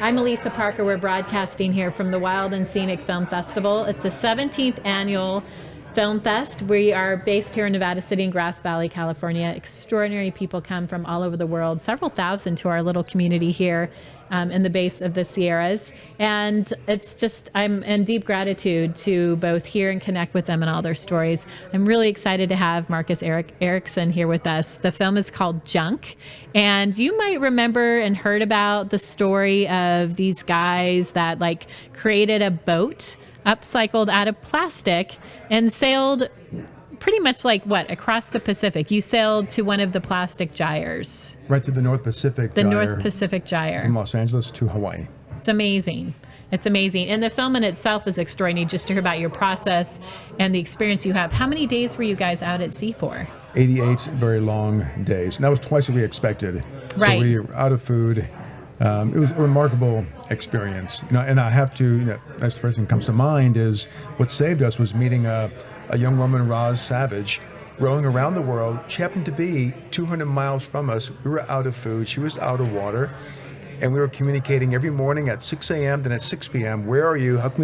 I'm Elisa Parker. We're broadcasting here from the Wild and Scenic Film Festival. It's the 17th annual Film Fest. We are based here in Nevada City in Grass Valley, California. Extraordinary people come from all over the world, several thousand to our little community here in the base of the Sierras. And it's just, I'm in deep gratitude to both hear and connect with them and all their stories. I'm really excited to have Marcus Eriksen here with us. The film is called Junk. And you might remember and heard about the story of these guys that created a boat upcycled out of plastic and sailed pretty much across the Pacific. You sailed to one of the plastic gyres. Right to the North Pacific The gyre, North Pacific gyre. From Los Angeles to Hawaii. It's amazing. It's amazing. And the film in itself is extraordinary, just to hear about your process and the experience you have. How many days were you guys out at sea for? 88 very long days. And that was twice what we expected. Right. So we were out of food. It was a remarkable experience. And I have to, that's the first thing that comes to mind is what saved us was meeting a young woman, Roz Savage, rowing around the world. She happened to be 200 miles from us. We were out of food. She was out of water. And we were communicating every morning at 6 a.m., then at 6 p.m. Where are you? How can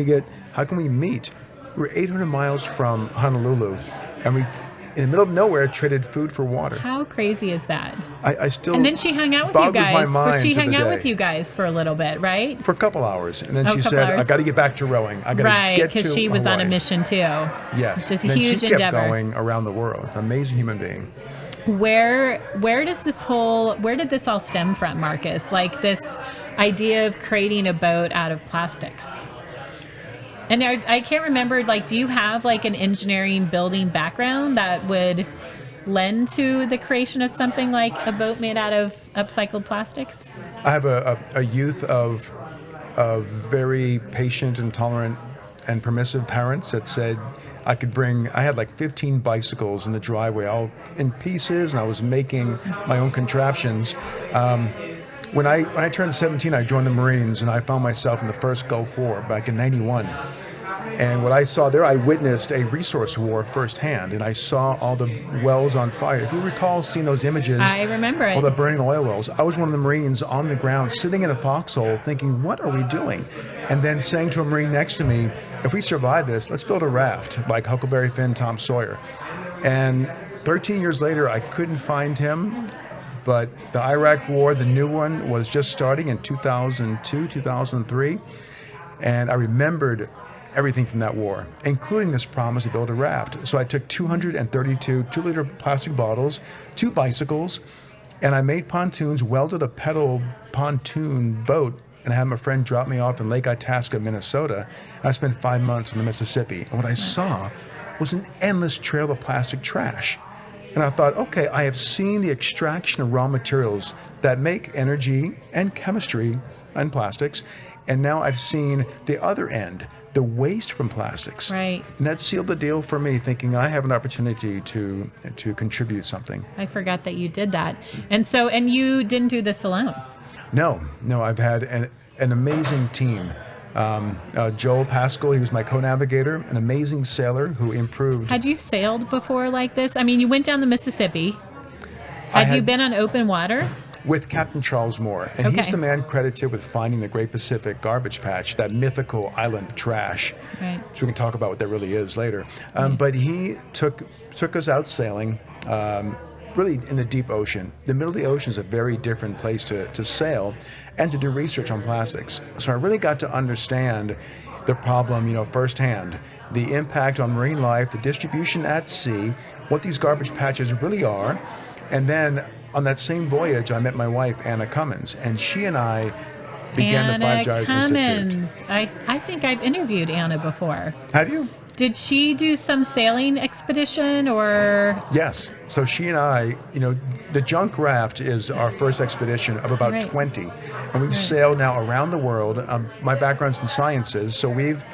we meet? We were 800 miles from Honolulu. And we, in the middle of nowhere, traded food for water. How crazy is that? I still. And then she hung out with you guys. She hung out day. with you guys for a little bit, right? For a couple hours, and then she said, "I got to get back to rowing. I got to get to Right, because she was on a mission too. Yes, just a and huge she kept endeavor. going around the world. Amazing human being. Where did this all stem from, Marcus? This idea of creating a boat out of plastics. And I can't remember, do you have an engineering building background that would lend to the creation of something like a boat made out of upcycled plastics? I have a youth of very patient and tolerant and permissive parents that said I had 15 bicycles in the driveway, all in pieces, and I was making my own contraptions. When I turned 17, I joined the Marines, and I found myself in the first Gulf War back in '91. And what I saw there, I witnessed a resource war firsthand, and I saw all the wells on fire. If you recall seeing those images, I remember it. All the burning oil wells. I was one of the Marines on the ground, sitting in a foxhole, thinking, "What are we doing?" And then saying to a Marine next to me, "If we survive this, let's build a raft like Huckleberry Finn, Tom Sawyer." And 13 years later, I couldn't find him. But the Iraq War, the new one, was just starting in 2002, 2003. And I remembered everything from that war, including this promise to build a raft. So I took 232 2-liter plastic bottles, 2 bicycles, and I made pontoons, welded a pedal pontoon boat, and I had my friend drop me off in Lake Itasca, Minnesota. And I spent 5 months on the Mississippi. And what I saw was an endless trail of plastic trash. And I thought, okay, I have seen the extraction of raw materials that make energy and chemistry and plastics. And now I've seen the other end, the waste from plastics. Right. And that sealed the deal for me, thinking I have an opportunity to contribute something. I forgot that you did that. And you didn't do this alone. No, I've had an amazing team. Joel Pascal, he was my co-navigator, an amazing sailor who improved. Had you sailed before like this? I mean, you went down the Mississippi. Had you been on open water? With Captain Charles Moore. And he's the man credited with finding the Great Pacific Garbage Patch, that mythical island of trash. Right. So we can talk about what that really is later. But he took us out sailing, really in the deep ocean. The middle of the ocean is a very different place to sail and to do research on plastics. So I really got to understand the problem, firsthand. The impact on marine life, the distribution at sea, what these garbage patches really are. And then on that same voyage, I met my wife, Anna Cummins, and she and I began the Gyres Institute. I think I've interviewed Anna before. Have you? Did she do some sailing expedition or? Yes. So she and I, the junk raft is our first expedition of about 20. And we've sailed now around the world. My background's in sciences, so we've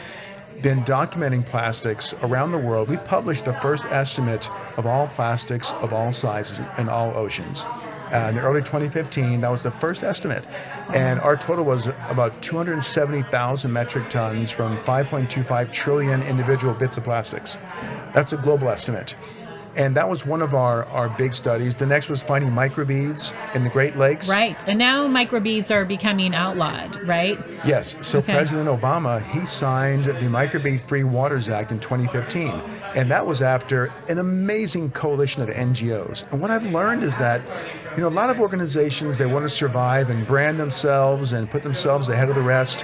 been documenting plastics around the world. We published the first estimate of all plastics of all sizes in all oceans. In early 2015, that was the first estimate. And our total was about 270,000 metric tons from 5.25 trillion individual bits of plastics. That's a global estimate. And that was one of our big studies. The next was finding microbeads in the Great Lakes. Right. And now microbeads are becoming outlawed, right? Yes. So Okay. President Obama, he signed the Microbead Free Waters Act in 2015. And that was after an amazing coalition of NGOs. And what I've learned is that, a lot of organizations, they want to survive and brand themselves and put themselves ahead of the rest.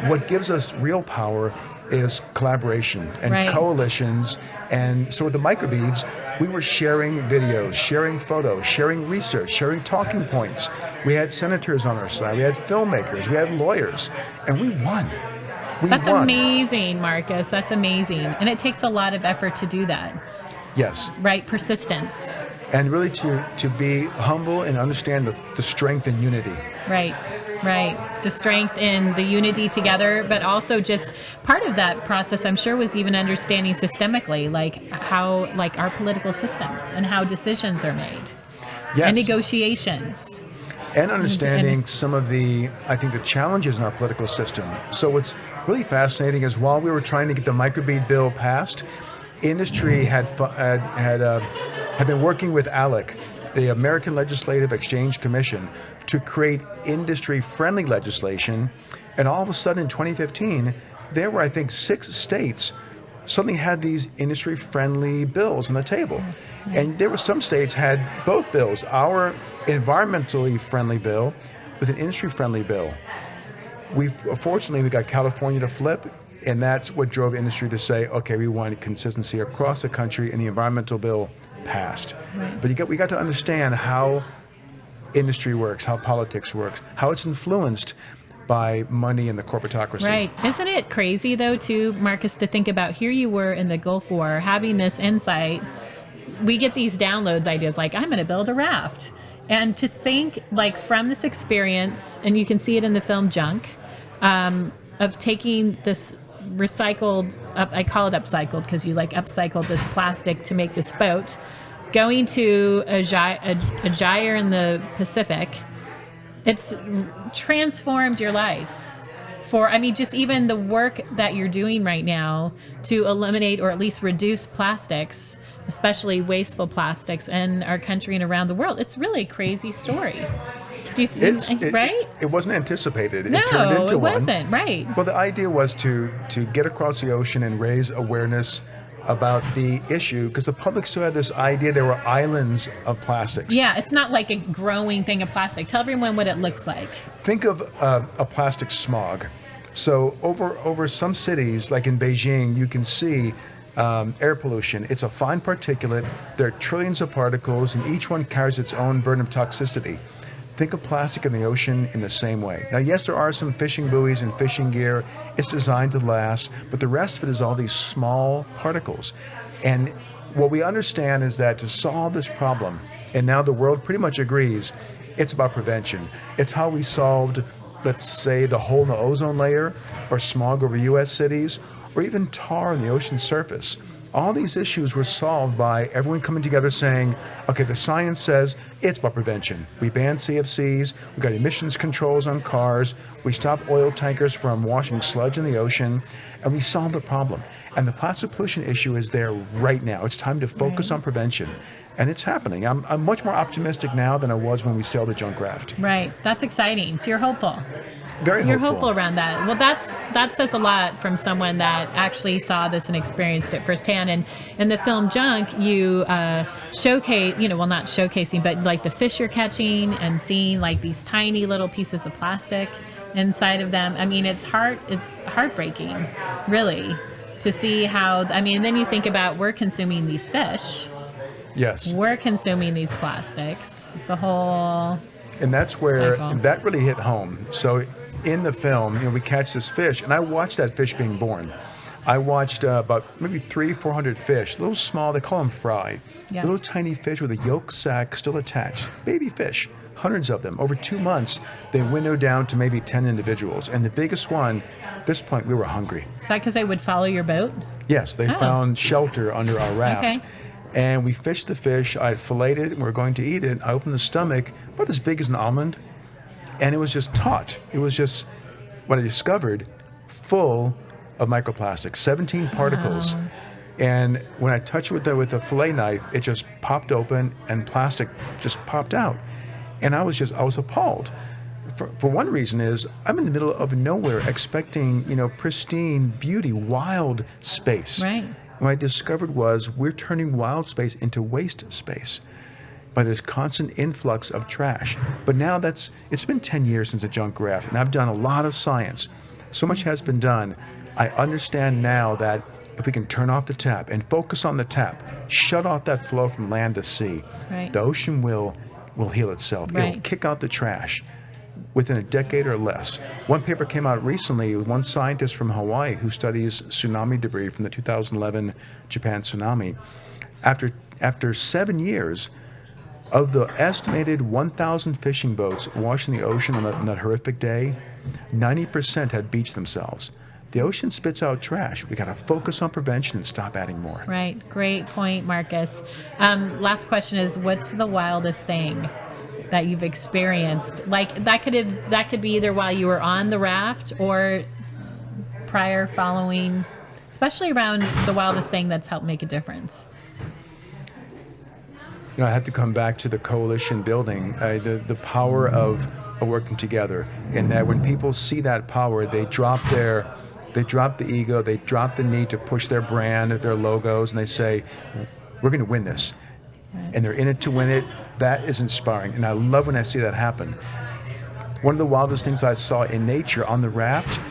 What gives us real power is collaboration and Right. coalitions. And so with the microbeads, we were sharing videos, sharing photos, sharing research, sharing talking points. We had senators on our side, we had filmmakers, we had lawyers, and we won. That's won. amazing, Marcus. That's amazing. And it takes a lot of effort to do that, Yes. right? Persistence. And really to be humble and understand the strength in unity. Right. The strength in the unity together, but also just part of that process, I'm sure, was even understanding systemically, like how, like our political systems and how decisions are made. Yes. And negotiations. And understanding some of the challenges in our political system. So what's really fascinating is while we were trying to get the microbead bill passed, industry had been working with ALEC, the American Legislative Exchange Commission, to create industry-friendly legislation. And all of a sudden in 2015, there were, 6 states suddenly had these industry-friendly bills on the table. And there were some states had both bills, our environmentally friendly bill with an industry-friendly bill. Fortunately, we got California to flip, and that's what drove industry to say, okay, we want consistency across the country, and the environmental bill passed. Right. But we got to understand how industry works, how politics works, how it's influenced by money and the corporatocracy. Right. Isn't it crazy, though, too, Marcus, to think about here you were in the Gulf War having this insight. We get these downloads ideas like, I'm going to build a raft. And to think, like, from this experience, and you can see it in the film Junk, of taking this recycled, I call it upcycled because you upcycled this plastic to make this boat, going to a gyre in the Pacific, it's transformed your life. Just even the work that you're doing right now to eliminate or at least reduce plastics, especially wasteful plastics in our country and around the world. It's really a crazy story. Do you think, right? It wasn't anticipated. No, it turned into it one. wasn't, right. Well, the idea was to get across the ocean and raise awareness about the issue, because the public still had this idea there were islands of plastics. Yeah, it's not like a growing thing of plastic. Tell everyone what it looks like. Think of a plastic smog. So over some cities, like in Beijing, you can see air pollution. It's a fine particulate. There are trillions of particles, and each one carries its own burden of toxicity. Think of plastic in the ocean in the same way. Now, yes, there are some fishing buoys and fishing gear. It's designed to last, but the rest of it is all these small particles. And what we understand is that to solve this problem, and now the world pretty much agrees, it's about prevention. It's how we solved, let's say, the hole in the ozone layer, or smog over U.S. cities, or even tar on the ocean surface. All these issues were solved by everyone coming together saying, okay, the science says it's about prevention. We banned CFCs, we got emissions controls on cars, we stopped oil tankers from washing sludge in the ocean, and we solved the problem. And the plastic pollution issue is there right now. It's time to focus on prevention. And it's happening. I'm much more optimistic now than I was when we sailed the junk raft. Right. That's exciting. So you're hopeful. Very hopeful. You're hopeful around that. Well, that says a lot from someone that actually saw this and experienced it firsthand. And in the film Junk, you showcase, not showcasing, but like the fish you're catching and seeing like these tiny little pieces of plastic inside of them. It's heartbreaking, really, to see how. Then you think about we're consuming these fish. Yes. We're consuming these plastics. It's a whole. And that's where cycle. that really hit home. So in the film, we catch this fish, and I watched that fish being born. I watched about maybe 300-400 fish, little small, they call them fry. Yeah. Little tiny fish with a yolk sac still attached, baby fish, hundreds of them. Over 2 months, they winnowed down to maybe 10 individuals. And the biggest one, at this point, we were hungry. Is that because they would follow your boat? Yes, they found shelter under our raft. Okay. And we fished the fish. I filleted it, and we were going to eat it. I opened the stomach, about as big as an almond, and it was just taut. It was just, what I discovered, full of microplastics, 17 particles. And when I touched it with a fillet knife, it just popped open and plastic just popped out. And I was appalled. For one reason is I'm in the middle of nowhere expecting, pristine beauty, wild space. Right. What I discovered was we're turning wild space into waste space by this constant influx of trash. But now it's been 10 years since the junk raft, and I've done a lot of science. So much has been done. I understand now that if we can turn off the tap and focus on the tap, shut off that flow from land to sea, right. the ocean will heal itself. Right. It'll kick out the trash within a decade or less. One paper came out recently with one scientist from Hawaii who studies tsunami debris from the 2011 Japan tsunami. After 7 years, of the estimated 1,000 fishing boats washing the ocean on that horrific day, 90% had beached themselves. The ocean spits out trash. We got to focus on prevention and stop adding more. Right. Great point, Marcus. Last question is, what's the wildest thing that you've experienced? Like that could be either while you were on the raft or prior, following, especially around the wildest thing that's helped make a difference. I had to come back to the coalition building, the power of working together, and that when people see that power, they drop the ego, they drop the need to push their brand, their logos, and they say, we're going to win this. Right. And they're in it to win it. That is inspiring, and I love when I see that happen. One of the wildest things I saw in nature on the raft,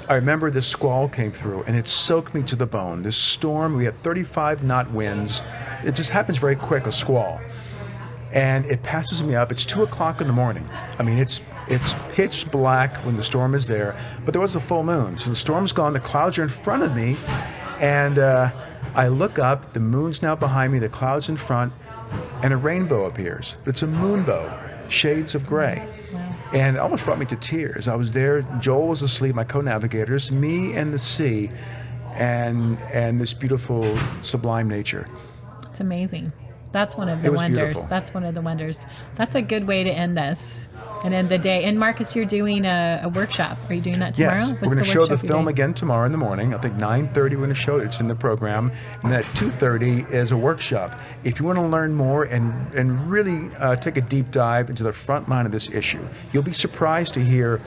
I remember this squall came through, and it soaked me to the bone. This storm, we had 35-knot winds. It just happens very quick, a squall. And it passes me up. It's 2 o'clock in the morning. I mean, it's pitch black when the storm is there, but there was a full moon. So the storm's gone, the clouds are in front of me, and I look up, the moon's now behind me, the cloud's in front, and a rainbow appears. But it's a moonbow, shades of gray. Wow. And it almost brought me to tears. I was there, Joel was asleep, my co-navigators, me and the sea, and this beautiful, sublime nature. It's amazing. That's one of the wonders. Beautiful. That's one of the wonders. That's a good way to end this and end the day. And Marcus, you're doing a workshop. Are you doing that tomorrow? Yes, we're going to show the film again tomorrow in the morning. I think 9:30 we're going to show it. It's in the program. And then at 2:30 is a workshop. If you want to learn more and really take a deep dive into the front line of this issue, you'll be surprised to hear,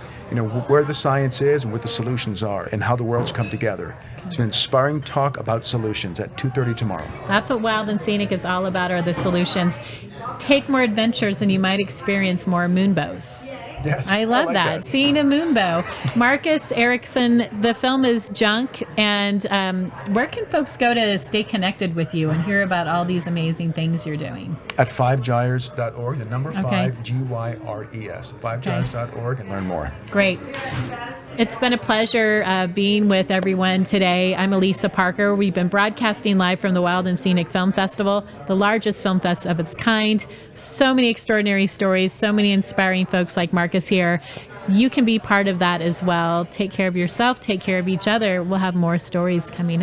where the science is and what the solutions are and how the world's come together. Okay. It's an inspiring talk about solutions at 2:30 tomorrow. That's what Wild and Scenic is all about, are the solutions. Take more adventures and you might experience more moonbows. Yes, I love that. Seeing a moonbow. Marcus Eriksen, the film is Junk, and where can folks go to stay connected with you and hear about all these amazing things you're doing? At 5gyres.org, the number 5, okay. Gyres, 5gyres.org, and learn more. Great. It's been a pleasure being with everyone today. I'm Elisa Parker. We've been broadcasting live from the Wild and Scenic Film Festival, the largest film fest of its kind. So many extraordinary stories, so many inspiring folks like Marcus here. You can be part of that as well. Take care of yourself, take care of each other. We'll have more stories coming up.